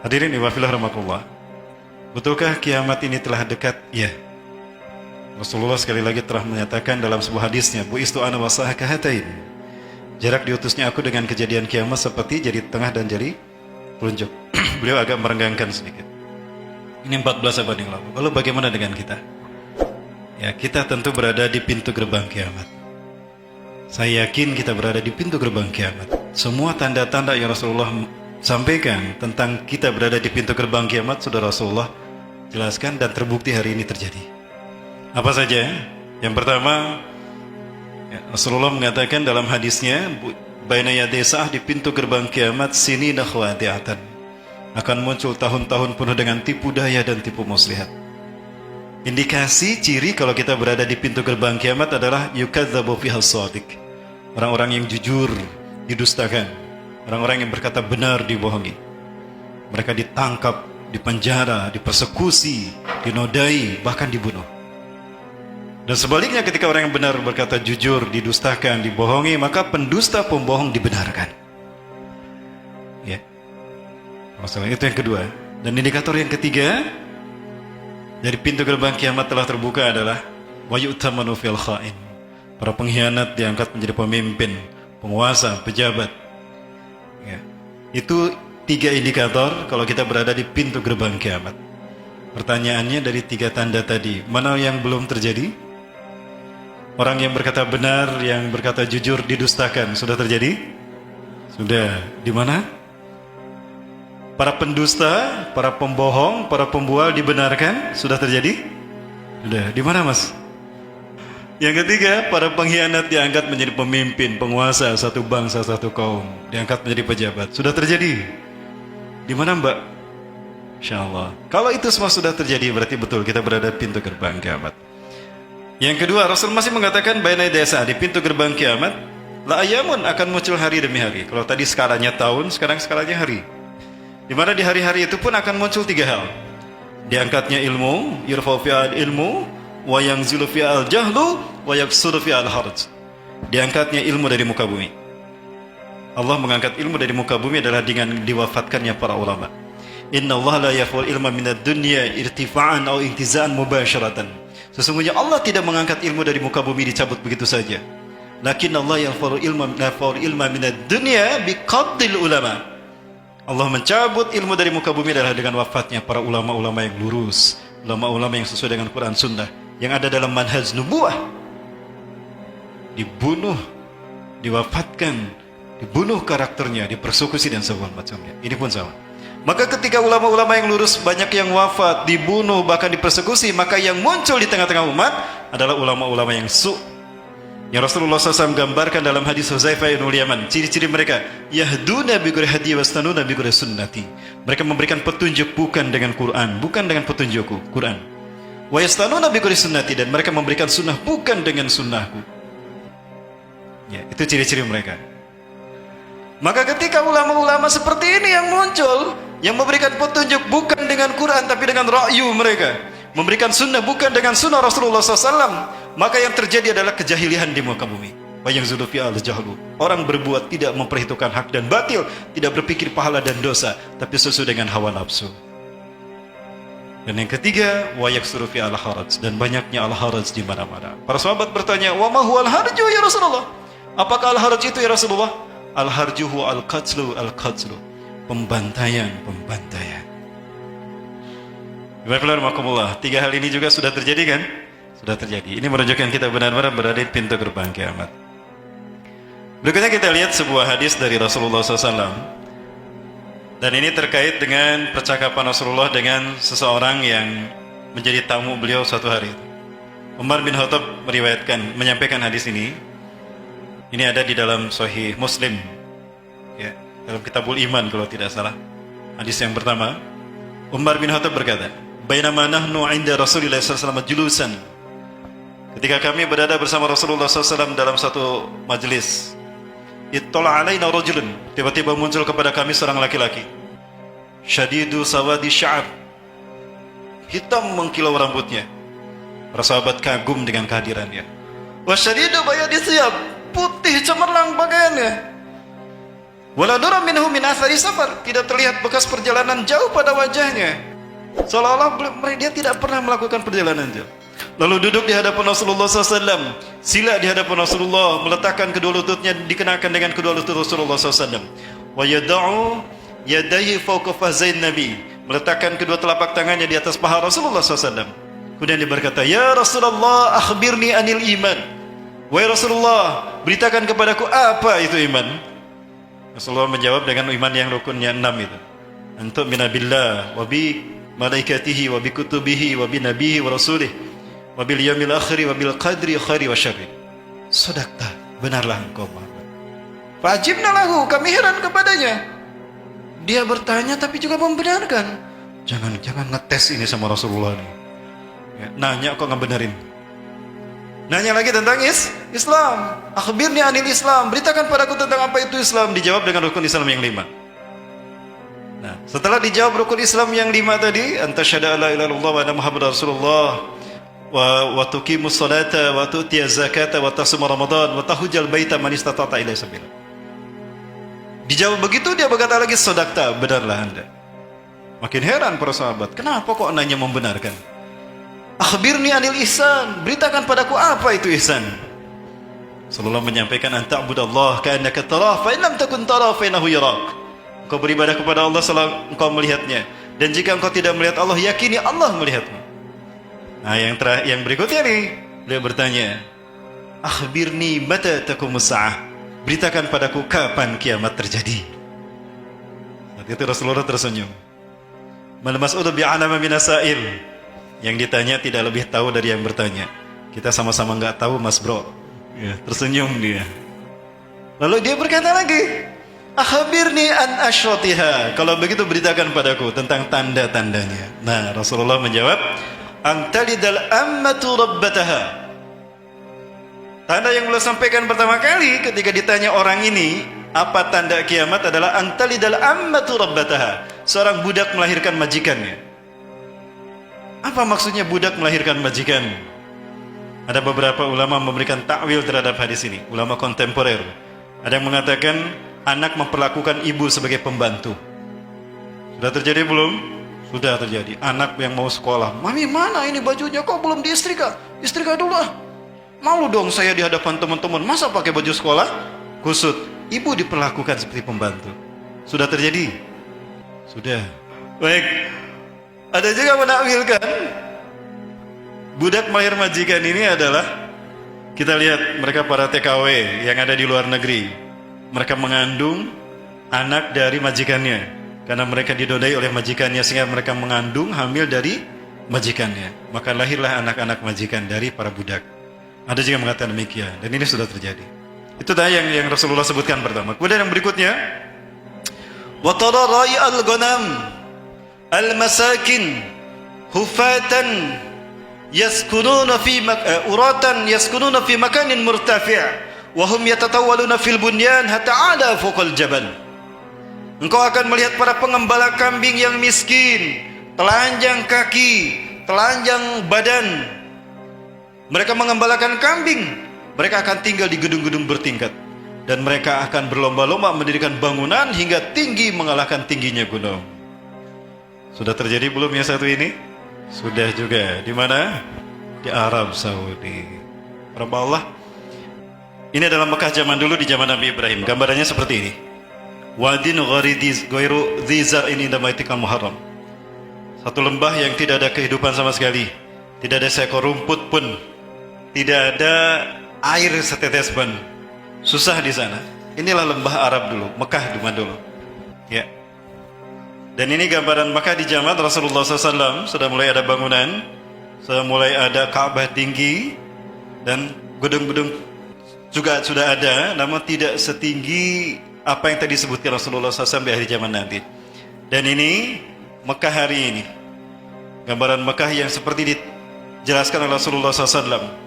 Hadirin wa fillah rahmatullah. Betulkah kiamat ini telah dekat? Ya. Rasulullah sekali lagi telah menyatakan dalam sebuah hadisnya, bu'istu ana wa sa'a kahatain. Jarak diutusnya aku dengan kejadian kiamat seperti jari tengah dan jari telunjuk. Beliau agak merenggangkan sedikit. Ini 14 abad yang lalu. Lalu bagaimana dengan kita? Ya, kita tentu berada di pintu gerbang kiamat. Saya yakin kita berada di pintu gerbang kiamat. Semua tanda-tanda yang Rasulullah sampaikan tentang kita berada di pintu gerbang kiamat sudah Rasulullah jelaskan dan terbukti hari ini terjadi. Apa saja? Yang pertama, Rasulullah mengatakan dalam hadisnya, baina yaday sa'ah, di pintu gerbang kiamat sini nakhwati'atan, akan muncul tahun-tahun penuh dengan tipu daya dan tipu muslihat. Indikasi ciri kalau kita berada di pintu gerbang kiamat adalah yukadzabu fiha shadiq, orang-orang yang jujur didustakan, orang-orang yang berkata benar dibohongi. Mereka ditangkap, dipenjara, dipersekusi, dinodai, bahkan dibunuh. Dan sebaliknya ketika orang yang benar berkata jujur didustakan, dibohongi, maka pendusta pembohong dibenarkan. Ya. Masalah itu yang kedua. Dan indikator yang ketiga dari pintu gerbang kiamat telah terbuka adalah wa yu'tamanu fil kha'in. Para pengkhianat diangkat menjadi pemimpin, penguasa, pejabat. Ya. Itu 3 indikator kalau kita berada di pintu gerbang kiamat. Pertanyaannya, dari 3 tanda tadi, mana yang belum terjadi? Orang yang berkata benar, yang berkata jujur didustakan, sudah terjadi? Sudah. Di mana? Para pendusta, para pembohong, para pembual dibenarkan, sudah terjadi? Sudah. Di mana, Mas? Yang ketiga, para pengkhianat diangkat menjadi pemimpin, penguasa satu bangsa, satu kaum, diangkat menjadi pejabat. Sudah terjadi? Di mana, Mbak? Insyaallah. Kalau itu semua sudah terjadi, berarti betul kita berada di pintu gerbang kiamat. Yang kedua, Rasul masih mengatakan baina desa, di pintu gerbang kiamat la ayamun, akan muncul hari demi hari. Kalau tadi skalanya tahun, sekarang skalanya hari. Di mana di hari-hari itu pun akan muncul 3 hal. Diangkatnya ilmu, yurfa'u fi'al ilmu, wa yanzilu fi'al jahlu, wa yaksuru fi'al harj. Diangkatnya ilmu dari muka bumi. Allah mengangkat ilmu dari muka bumi adalah dengan diwafatkannya para ulama. Inna Allah la yaf'al ilma minad dunya irtifa'an aw intiza'an mubasharatan. Sesungguhnya Allah tidak mengangkat ilmu dari muka bumi dicabut begitu saja. Lakin Allah yaf'al ilma minad dunya biqabdil ulama. Allah mencabut ilmu dari muka bumi adalah dengan wafatnya para ulama-ulama yang lurus, ulama-ulama yang sesuai dengan Quran Sunnah, yang ada dalam manhaj nubuwah. Dibunuh, diwafatkan, dibunuh karakternya, dipersekusi dan segala macamnya. Ini pun sama. Maka ketika ulama-ulama yang lurus banyak yang wafat, dibunuh, bahkan dipersekusi, maka yang muncul di tengah-tengah umat adalah ulama-ulama yang yang Rasulullah SAW gambarkan dalam hadis Huzaifah ibn Yaman. Ciri-ciri mereka, yahduna bi ghairi hadi wastanuna bi ghairi sunnati. Mereka memberikan petunjuk bukan dengan Quran, bukan dengan petunjukku, Quran. Wa yastanuna bi ghairi sunnati, dan mereka memberikan sunnah bukan dengan sunnahku. Ya, itu ciri-ciri mereka. Maka ketika ulama-ulama seperti ini yang muncul, yang memberikan petunjuk bukan dengan Quran tapi dengan ra'yu mereka, memberikan sunnah bukan dengan sunnah Rasulullah SAW, maka yang terjadi adalah kejahilian di muka bumi. Wa yanzilu fi'al jahlu. Orang berbuat tidak memperhitungkan hak dan batil, tidak berpikir pahala dan dosa, tapi sesuai dengan hawa nafsu. Dan yang ketiga, wa yaksuru fi'al haraj, dan banyaknya al-haraj di mana-mana. Para sahabat bertanya, wa ma huwa al-harju ya Rasulullah? Apakah al-haraj itu ya Rasulullah? Al-harjuhu al-qatlu al-qatlu. Pembantaian. Bismillahirrahmanirrahim. 3 hal ini juga sudah terjadi kan? Sudah terjadi. Ini menunjukkan kita benar-benar berada di pintu gerbang kiamat. Berikutnya kita lihat sebuah hadis dari Rasulullah SAW. Dan ini terkait dengan percakapan Rasulullah dengan seseorang yang menjadi tamu beliau suatu hari. Umar bin Khattab menyampaikan hadis ini. Ini ada di dalam Sahih Muslim, ya, dalam Kitabul Iman kalau tidak salah. Hadis yang pertama, Umar bin Khattab berkata, bainama nahnu 'inda Rasulillah sallallahu alaihi wasallam julusan. Ketika kami berada bersama Rasulullah SAW dalam satu majelis, ittala alaina rajulun, tiba-tiba muncul kepada kami seorang laki-laki, syadidu sawadi sya'ab, hitam mengkilau rambutnya. Para sahabat kagum dengan kehadirannya. Wa syadidu bayadi thiyab, putih cemerlang pakaiannya. Wala nura minhu min athari safar, tidak terlihat bekas perjalanan jauh pada wajahnya. Seolah-olah dia tidak pernah melakukan perjalanan jauh. Lalu duduk di hadapan Rasulullah SAW, sila di hadapan Rasulullah, meletakkan kedua lututnya dikenakan dengan kedua lutut Rasulullah SAW. Wa yada'u yadayhi fawqa fazain Nabi, meletakkan kedua telapak tangannya di atas paha Rasulullah SAW. Kemudian dia berkata, Ya Rasulullah, akhbirni anil iman. Wahai Rasulullah, beritakan kepadaku apa itu iman. Rasulullah menjawab dengan iman yang rukunnya 6 itu. Antu minabillah wa bi malaikatihi wa bi kutubihi wa bi nabihi wa rasulih wa bil yaumil akhir wa bil qadri khairi wa syarri. Sadaqta, benarlah engkau Muhammad. Fajibna lahu, kami heran kepadanya. Dia bertanya tapi juga membenarkan. Jangan ngetes ini sama Rasulullah nih. Ya, nanya kok ngebenerin. Nanya lagi tentang Islam. Akhbirni anil Islam, beritakan padaku tentang apa itu Islam. Dijawab dengan rukun Islam yang 5. Nah, setelah dijawab rukun Islam yang 5 tadi, anta syahada la ilaha illallah wa anna muhammadar rasulullah wa tuqimus salata wa tu'tiyaz zakata wa tasuma ramadan wa tahujjal baita man istata'ta ilaihi sabila. Dijawab begitu, dia berkata lagi, sadaqta, benarlah Anda. Makin heran para sahabat, kenapa kok nanya membenarkan? Akhbirni anil ihsan, beritakan padaku apa itu ihsan. Rasulullah menyampaikan, anta'budallah ka'annaka tarah fa in lam takun tarah fa innahu yarak. Engkau beribadah kepada Allah selama engkau melihatnya, dan jika engkau tidak melihat Allah, yakini Allah melihatmu. Nah, yang berikutnya nih, beliau bertanya, akhbirni mata taqumus sa'ah, beritakan padaku kapan kiamat terjadi. Saat itu Rasulullah tersenyum. Mal mas'ulu bi'alama minas sa'il, yang ditanya tidak lebih tahu dari yang bertanya. Kita sama-sama nggak tahu mas bro. Ya, tersenyum dia. Lalu dia berkata lagi, akhbirni an asyratiha, kalau begitu beritakan padaku tentang tanda-tandanya. Nah, Rasulullah menjawab, antalidal ammatu rabbataha. Tanda yang beliau sampaikan pertama kali ketika ditanya orang ini, apa tanda kiamat, adalah antalidal ammatu rabbataha, seorang budak melahirkan majikannya. Apa maksudnya budak melahirkan majikan? Ada beberapa ulama memberikan takwil terhadap hadis ini, ulama kontemporer. Ada yang mengatakan anak memperlakukan ibu sebagai pembantu. Sudah terjadi belum? Sudah terjadi. Anak yang mau sekolah, mami mana ini bajunya, kok belum diistrika? Istrika dulu ah. Malu dong saya di hadapan teman-teman, masa pakai baju sekolah? Kusut, ibu diperlakukan seperti pembantu. Sudah terjadi? Sudah. Baik. Ada juga menakwilkan budak melahir majikan ini adalah, kita lihat mereka para TKW yang ada di luar negeri. Mereka mengandung anak dari majikannya karena mereka didodai oleh majikannya, sehingga mereka mengandung hamil dari majikannya. Maka lahirlah anak-anak majikan dari para budak. Ada juga mengatakan demikian, dan ini sudah terjadi. Itu dah yang Rasulullah sebutkan pertama. Kemudian yang berikutnya, wa tara ra'al ghanam al-masakin hufatan yaskununa fi uratan yaskununa fi makanin murtafi' wa hum yatatawwaluna fil bunyan hatta 'ala fawqal jabal. Engkau akan melihat para pengembala kambing yang miskin, telanjang kaki, telanjang badan. Mereka mengembalakan kambing, mereka akan tinggal di gedung-gedung bertingkat, dan mereka akan berlomba-lomba mendirikan bangunan hingga tinggi mengalahkan tingginya gunung. Sudah terjadi belum ya satu ini? Sudah juga. Di mana? Di Arab Saudi. Arab Allah. Ini adalah Mekah zaman dulu, di zaman Nabi Ibrahim. Gambarannya seperti ini. Wadin gharidiz ghairu dzizar ini damaitikal muharram. Satu lembah yang tidak ada kehidupan sama sekali. Tidak ada seekor rumput pun. Tidak ada air setetes pun. Susah di sana. Inilah lembah Arab dulu, Mekah zaman dulu. Ya. Dan ini gambaran Makkah di zaman Rasulullah SAW. Sudah mulai ada bangunan, sudah mulai ada Ka'bah tinggi, dan gedung-gedung juga sudah ada, namun tidak setinggi apa yang tadi disebutkan Rasulullah SAW di akhir zaman nanti. Dan ini Makkah hari ini, gambaran Makkah yang seperti dijelaskan oleh Rasulullah SAW.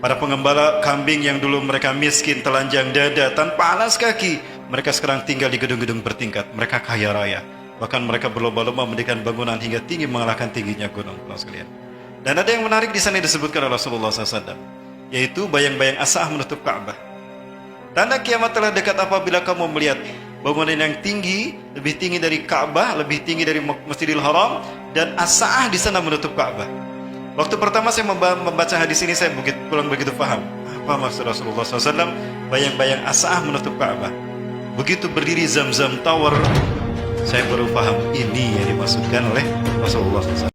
Para pengembala kambing yang dulu mereka miskin, telanjang dada, tanpa alas kaki, mereka sekarang tinggal di gedung-gedung bertingkat. Mereka kaya raya. Bahkan mereka berlomba-lomba mendirikan bangunan hingga tinggi mengalahkan tingginya gunung, sekalian. Dan ada yang menarik di sana disebutkan oleh Rasulullah SAW, yaitu bayang-bayang asah menutup Ka'bah. Tanda kiamat telah dekat apabila kamu melihat bangunan yang tinggi, lebih tinggi dari Ka'bah, lebih tinggi dari Masjidil Haram, dan as-sa'ah di sana menutup Ka'bah. Waktu pertama saya membaca hadis ini, saya kurang begitu paham apa maksud Rasulullah SAW bayang-bayang as-sa'ah menutup Ka'bah. Begitu berdiri Zamzam Tower, saya baru paham ini yang dimaksudkan oleh Rasulullah SAW.